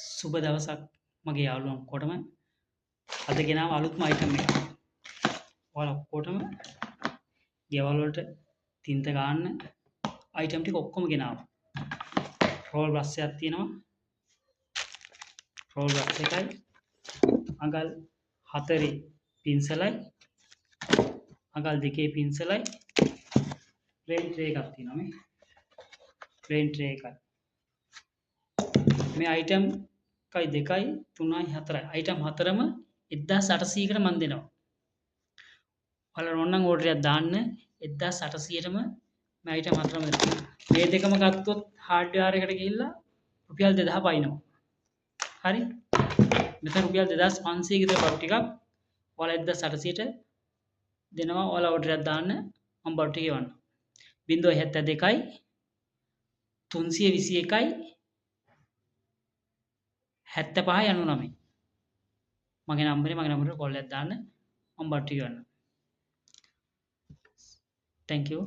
සුබ දවසක් මගේ යාළුවෝ ඔක්කොටම. අද ගෙනාව අලුත්ම අයිටම් එකක්. ඔයාලා ඔක්කොටම ගෙවල් වලට තින්ත ගන්න අයිටම් ටික ඔක්කොම ගෙනාවා. රෝල් බ්‍රෂ් එකක් තියෙනවා. රෝල් බ්‍රෂ් එකයි අඟල් 4 පින්සලයි අඟල් 2 පින්සලයි ප්ලේන් ට්‍රේ එකක් තියෙනවා මේ. ප්ලේන් ට්‍රේ එකයි. මේ අයිටම් 1 2 3 4යි. අයිටම් 4ම 1800කට මන් දෙනවා. ඔයාලා ඕනනම් ඕඩර් එකක් දාන්න 1800ටම මේ අයිටම් 4ම දෙනවා. මේ දෙකම ගත්තොත් හાર્ඩ්වෙයාර් එකට ගිහිල්ලා රුපියල් 2000 පයින්නවා. හරි? මෙතන රුපියල් 2500 ක විතර බඩු ටිකක් ඔයාලා 1800ට දෙනවා. ඔයාලා ඕඩර් එකක් දාන්න මම බඩු ටික එවන්නම්. 072යි 321යි 7599 මගේ නම්බරේ කෝල් එකක් දාන්න මම බඩු ටික එවන්නම්. Thank you.